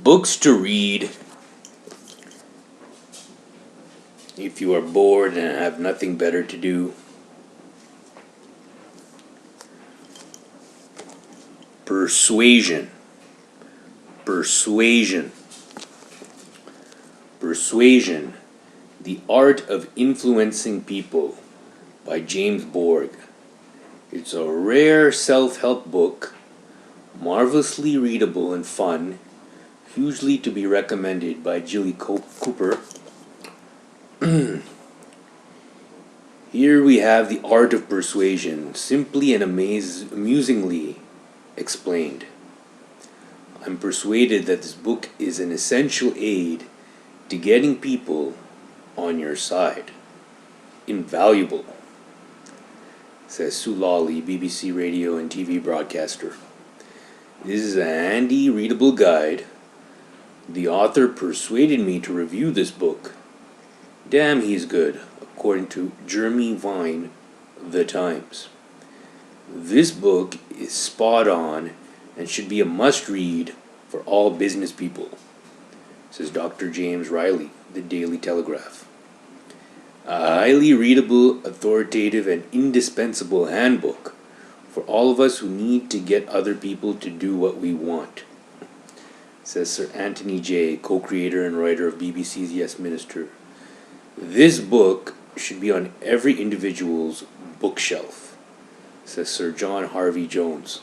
Books to read if you are bored and have nothing better to do. PeRsuasion. PeRsuasion. PeRsuasion, The Art of Influencing People by James Borg. It's a rare self-help book, marvelously readable and fun, hugely to be recommended by Jilly Cooper. Here we have the art of persuasion, simply and amusingly explained. I'm persuaded that this book is an essential aid to getting people on your side. Invaluable, says Sue Lawley, BBC radio and TV broadcaster. This is a handy, readable guide. The author persuaded me to review this book. Damn, he's good, according to Jeremy Vine, The Times. This book is spot on and should be a must-read for all business people, says Dr. James Riley, The Daily Telegraph. A highly readable, authoritative, and indispensable handbook for all of us who need to get other people to do what we want, says Sir Anthony Jay, co-creator and writer of BBC's Yes Minister. This book should be on every individual's bookshelf, says Sir John Harvey Jones.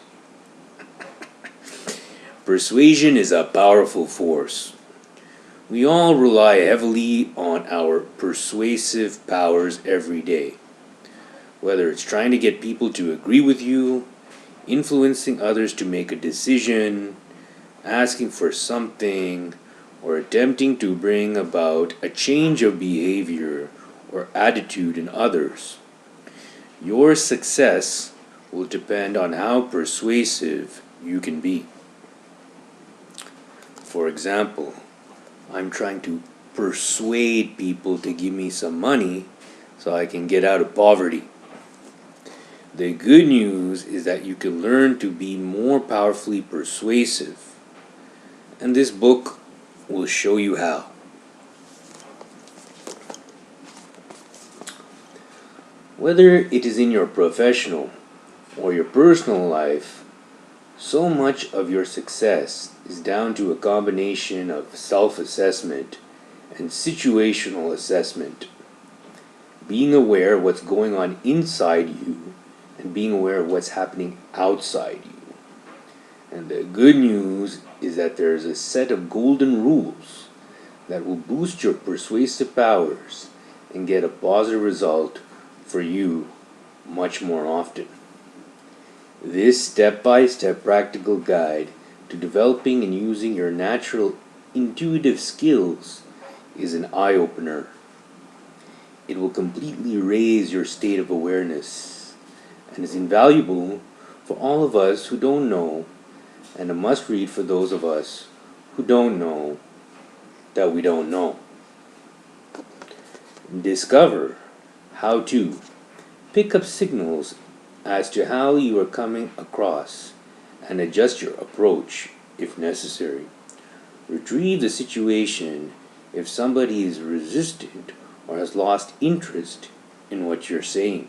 Persuasion is a powerful force. We all rely heavily on our persuasive powers every day. Whether it's trying to get people to agree with you, influencing others to make a decision, asking for something, or attempting to bring about a change of behavior or attitude in others. Your success will depend on how persuasive you can be. For example, I'm trying to persuade people to give me some money so I can get out of poverty. The good news is that you can learn to be more powerfully persuasive, and this book will show you how. Whether it is in your professional or your personal life, so much of your success is down to a combination of self-assessment and situational assessment. Being aware of what's going on inside you and being aware of what's happening outside you. And the good news is that there's a set of golden rules that will boost your persuasive powers and get a positive result for you much more often. This step-by-step practical guide to developing and using your natural intuitive skills is an eye-opener. It will completely raise your state of awareness and is invaluable for all of us who don't know, and a must-read for those of us who don't know that we don't know. Discover how to pick up signals as to how you are coming across and adjust your approach if necessary. Retrieve the situation if somebody is resistant or has lost interest in what you're saying.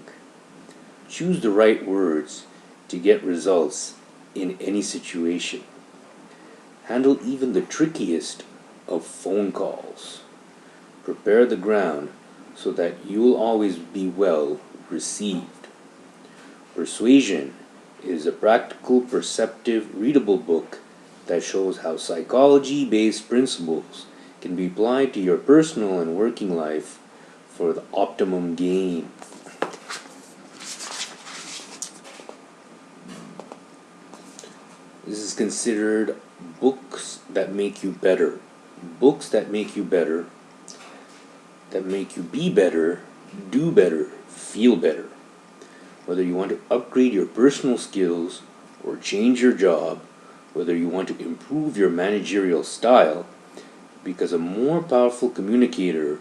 Choose the right words to get results in any situation. Handle even the trickiest of phone calls. Prepare the ground so that you'll always be well received. Persuasion is a practical, perceptive, readable book that shows how psychology-based principles can be applied to your personal and working life for the optimum gain. This is considered books that make you better. Books that make you better, that make you be better, do better, feel better. Whether you want to upgrade your personal skills or change your job, whether you want to improve your managerial style, become a more powerful communicator,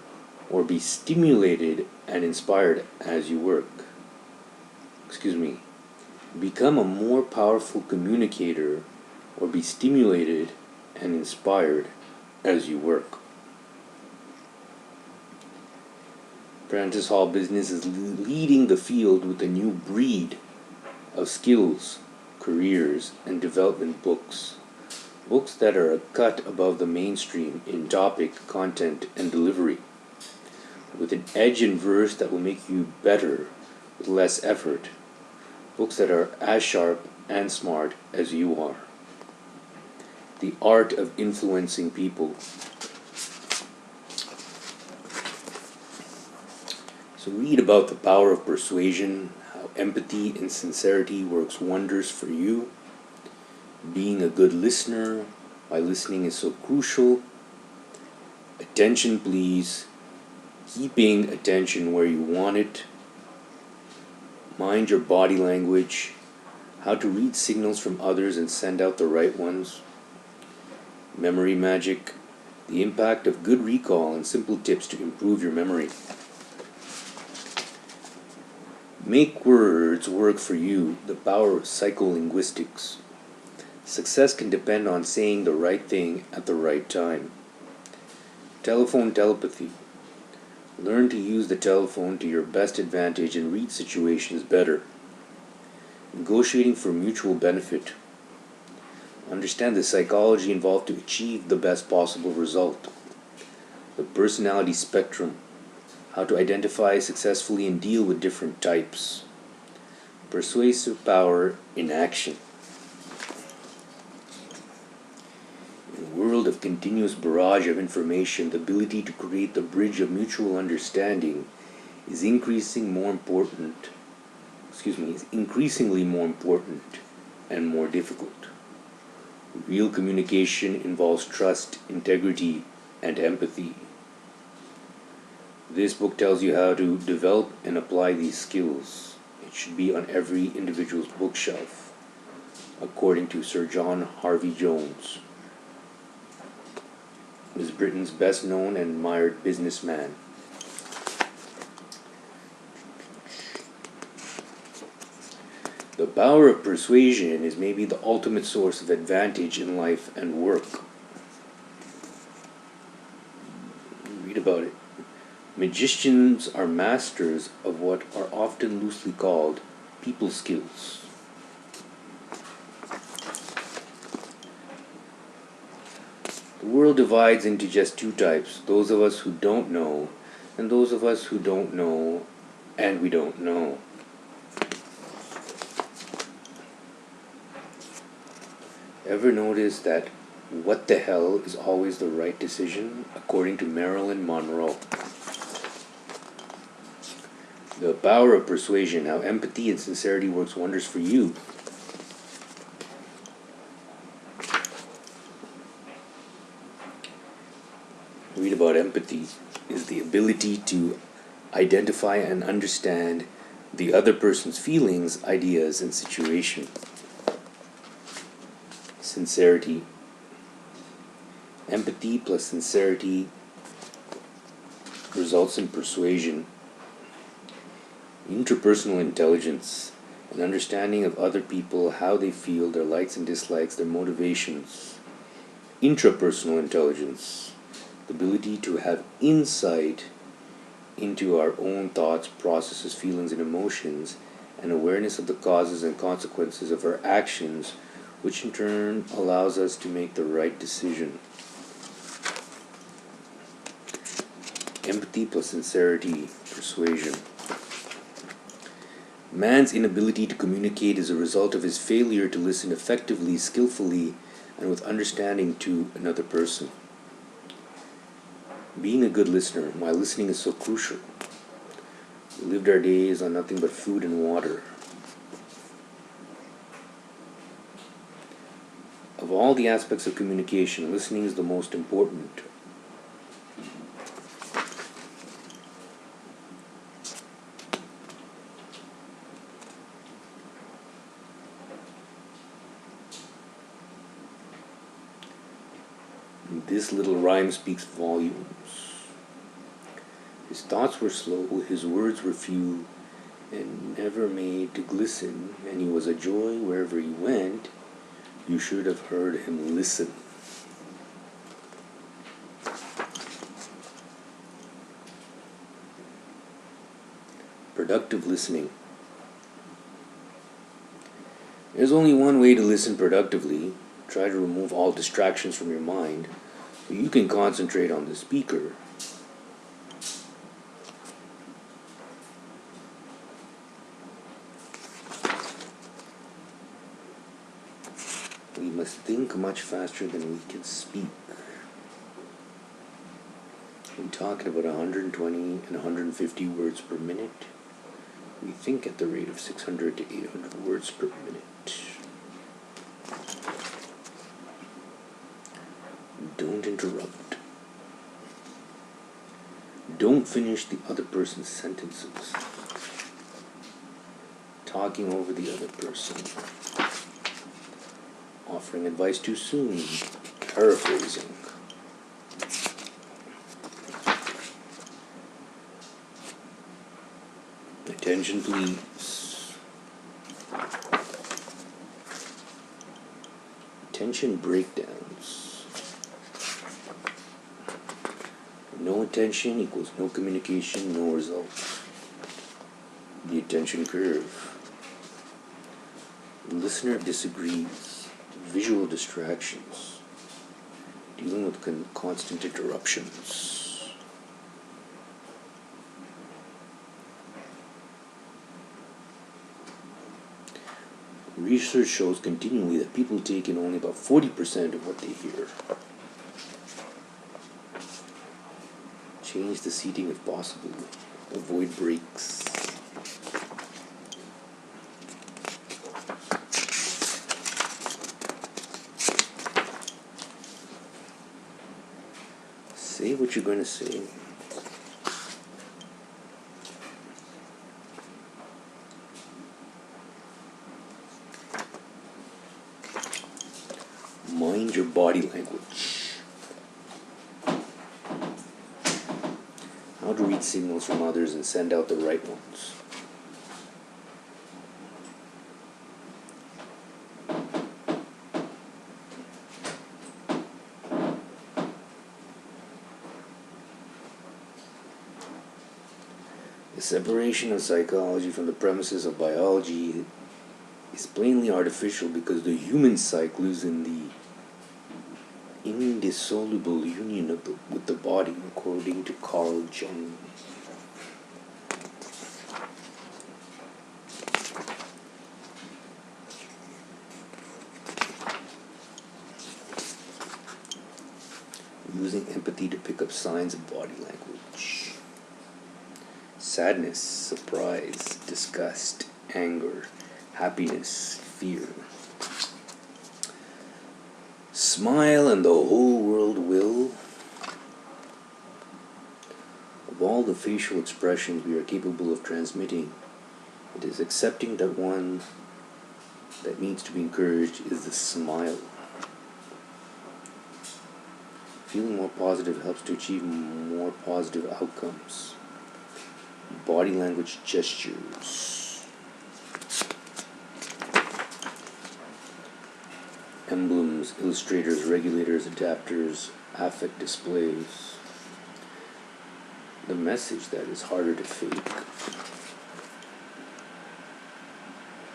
or be stimulated and inspired as you work. Become a more powerful communicator or be stimulated and inspired as you work. Francis Hall Business is leading the field with a new breed of skills, careers, and development books. Books that are a cut above the mainstream in topic, content, and delivery, with an edge in verse that will make you better with less effort. Books that are as sharp and smart as you are. The Art of Influencing People. So read about the power of persuasion, how empathy and sincerity works wonders for you, being a good listener, why listening is so crucial, attention please, keeping attention where you want it, mind your body language, how to read signals from others and send out the right ones, memory magic, the impact of good recall and simple tips to improve your memory. Make words work for you, the power of psycholinguistics. Success can depend on saying the right thing at the right time. Telephone telepathy. Learn to use the telephone to your best advantage and read situations better. Negotiating for mutual benefit. Understand the psychology involved to achieve the best possible result. The personality spectrum. How to identify successfully and deal with different types. Persuasive power in action. In a world of continuous barrage of information, the ability to create the bridge of mutual understanding is increasingly more important and more difficult. Real communication involves trust, integrity, and empathy. This book tells you how to develop and apply these skills. It should be on every individual's bookshelf, according to Sir John Harvey Jones, who is Britain's best known and admired businessman. The power of persuasion is maybe the ultimate source of advantage in life and work. Read about it. Magicians are masters of what are often loosely called people skills. The world divides into just two types, those of us who don't know, and those of us who don't know, and we don't know. Ever notice that what the hell is always the right decision, according to Marilyn Monroe? The power of persuasion, how empathy and sincerity works wonders for you. Read about empathy is the ability to identify and understand the other person's feelings, ideas, and situation. Sincerity. Empathy plus sincerity results in persuasion. Interpersonal intelligence, an understanding of other people, how they feel, their likes and dislikes, their motivations. Intrapersonal intelligence, the ability to have insight into our own thoughts, processes, feelings, and emotions, and awareness of the causes and consequences of our actions, which in turn allows us to make the right decision. Empathy plus sincerity, persuasion. Man's inability to communicate is a result of his failure to listen effectively, skillfully, and with understanding to another person. Being a good listener, why listening is so crucial. We lived our days on nothing but food and water. Of all the aspects of communication, listening is the most important. This little rhyme speaks volumes. His thoughts were slow, his words were few, and never made to glisten, and he was a joy wherever he went. You should have heard him listen. productive listening. There's only one way to listen productively. Try to remove all distractions from your mind so you can concentrate on the speaker. We must think much faster than we can speak. We're talking about 120 and 150 words per minute. We think at the rate of 600 to 800 words per minute. Don't interrupt. Don't finish the other person's sentences. Talking over the other person. Offering advice too soon. Paraphrasing. Attention, please. Attention breakdowns. No attention equals no communication, no results. The attention curve. The listener disagrees. Visual distractions. Dealing with constant interruptions. Research shows continually that people take in only about 40% of what they hear. Change the seating if possible. Avoid breaks. Say what you're going to say. Mind your body language. How to read signals from others and send out the right ones. The separation of psychology from the premises of biology is plainly artificial because the human psyche lives in the indissoluble union with the body, according to Carl Jung. Using empathy to pick up signs of body language. Sadness, surprise, disgust, anger, happiness, fear. Smile and the whole world will. Of all the facial expressions we are capable of transmitting, it is accepting that one that needs to be encouraged is the smile. Feeling more positive helps to achieve more positive outcomes. Body language gestures. Emblems, illustrators, regulators, adapters, affect displays. The message that is harder to fake.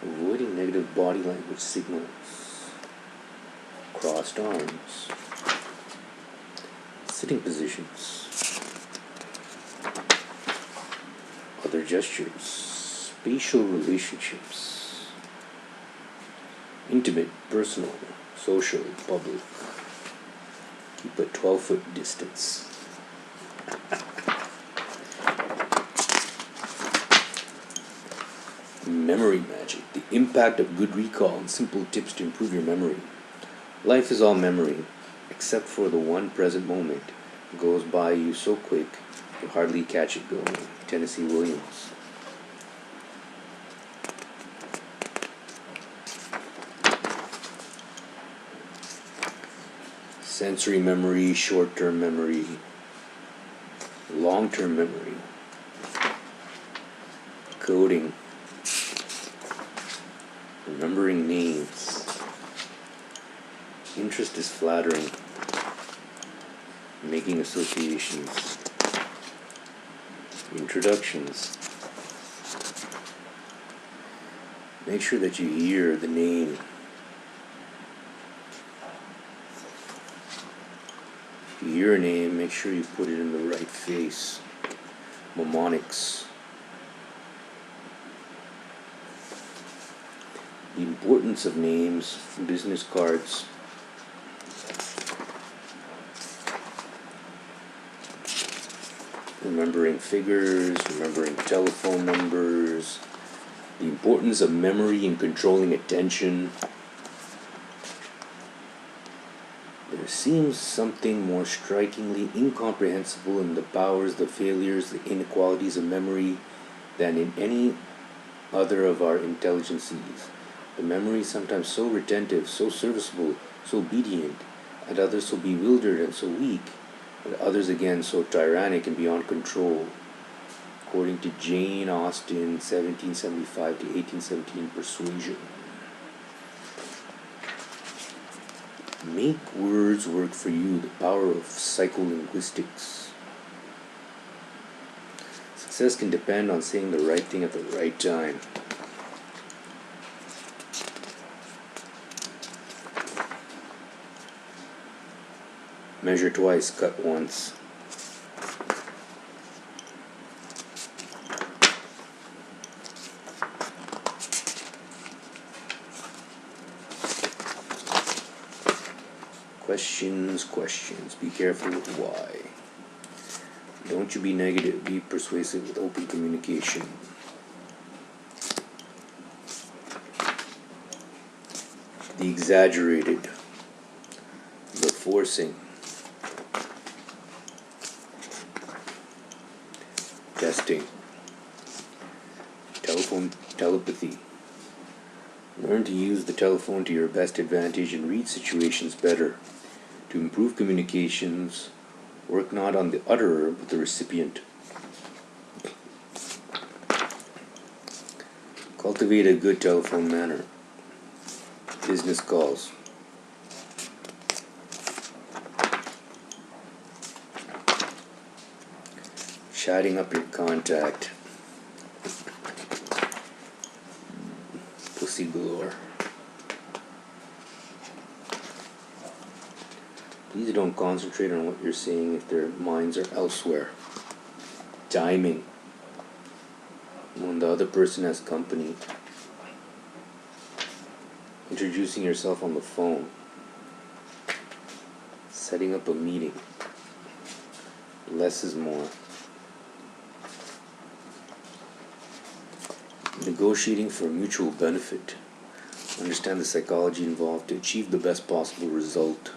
Avoiding negative body language signals. Crossed arms. Sitting positions. Other gestures. Spatial relationships. Intimate, personal, social, public. Keep a 12-foot distance. Memory magic. The impact of good recall and simple tips to improve your memory. Life is all memory, except for the one present moment. It goes by you so quick, you hardly catch it going. Tennessee Williams. Sensory memory, short-term memory, long-term memory, coding, remembering names. Interest is flattering, making associations, introductions, Make sure that you hear the name. If you hear a name, make sure you put it in the right face. Mnemonics. The importance of names, business cards. Remembering figures, remembering telephone numbers, the importance of memory and controlling attention. There seems something more strikingly incomprehensible in the powers, the failures, the inequalities of memory than in any other of our intelligences. The memory is sometimes so retentive, so serviceable, so obedient, at others so bewildered and so weak, at others again so tyrannic and beyond control. According to Jane Austen, 1775 to 1817, Persuasion. Make words work for you, the power of psycholinguistics. Success can depend on saying the right thing at the right time. Measure twice, cut once. Questions. Be careful with why. Don't you be negative, be persuasive with open communication. The exaggerated, the forcing. Testing. Telephone telepathy. Learn to use the telephone to your best advantage and read situations better. To improve communications, work not on the utterer but the recipient. Cultivate a good telephone manner. Business calls. Chatting up your contact. Pussy galore. Please don't concentrate on what you're saying if their minds are elsewhere. Timing. When the other person has company. Introducing yourself on the phone. Setting up a meeting. Less is more. Negotiating for mutual benefit. Understand the psychology involved to achieve the best possible result.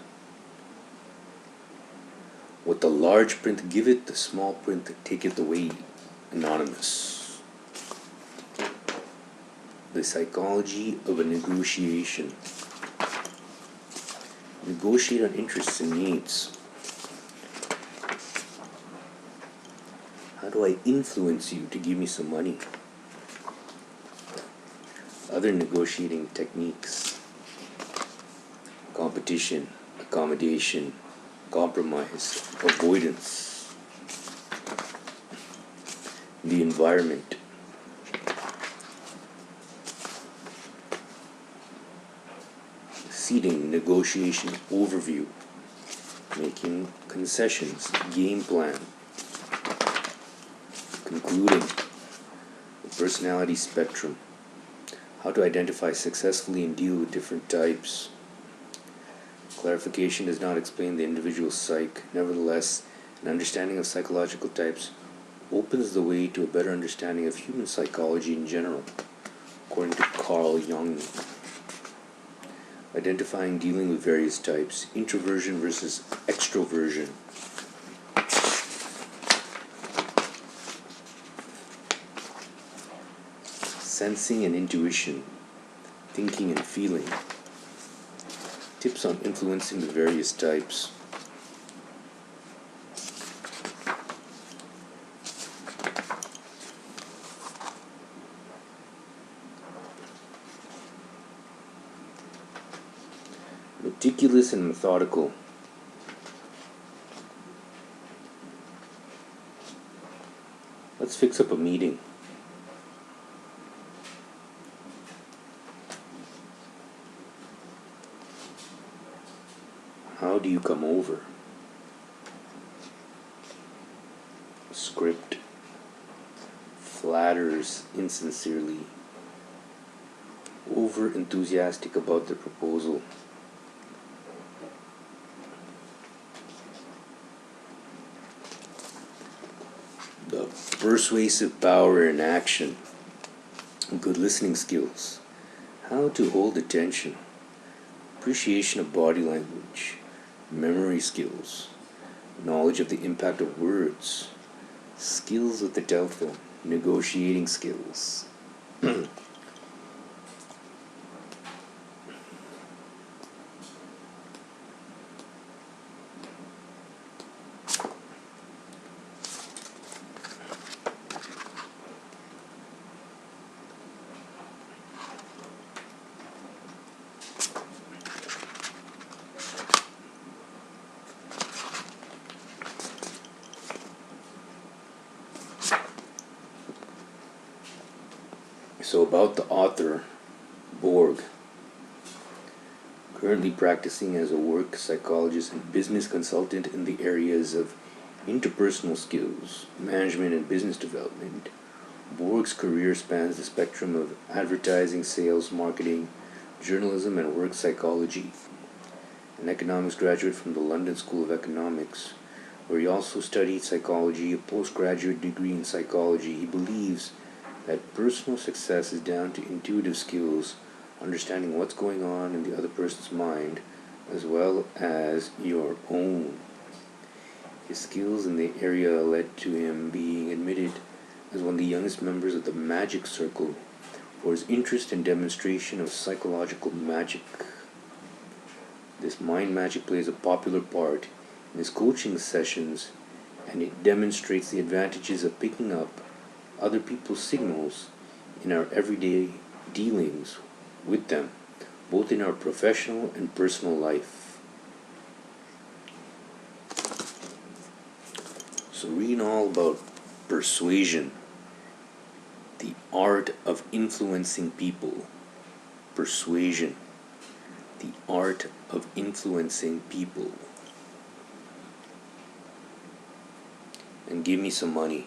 What the large print giveth, the small print taketh away. Anonymous. The psychology of a negotiation. Negotiate on interests and needs. How do I influence you to give me some money? Other negotiating techniques. Competition, accommodation, compromise, avoidance. The environment. Seating, negotiation, overview. Making concessions, game plan. Concluding. The personality spectrum. How to identify successfully and deal with different types. Clarification does not explain the individual psyche. Nevertheless, an understanding of psychological types opens the way to a better understanding of human psychology in general, according to Carl Jung. Identifying dealing with various types. Introversion versus extroversion. Sensing and intuition, thinking and feeling. Tips on influencing the various types. Meticulous and methodical. Let's fix up a meeting. How do you come over? Script flatters insincerely, over enthusiastic about the proposal. The persuasive power in action, good listening skills, how to hold attention, appreciation of body language, memory skills, knowledge of the impact of words, skills with the telephone, negotiating skills. So about the author, Borg, currently practicing as a work psychologist and business consultant in the areas of interpersonal skills, management and business development. Borg's career spans the spectrum of advertising, sales, marketing, journalism, and work psychology. An economics graduate from the London School of Economics, where he also studied psychology, a postgraduate degree in psychology, he believes that personal success is down to intuitive skills, understanding what's going on in the other person's mind, as well as your own. His skills in the area led to him being admitted as one of the youngest members of the Magic Circle for his interest in demonstration of psychological magic. This mind magic plays a popular part in his coaching sessions, and it demonstrates the advantages of picking up other people's signals in our everyday dealings with them, both in our professional and personal life. So reading all about persuasion, the art of influencing people. Persuasion, the art of influencing people. And give me some money.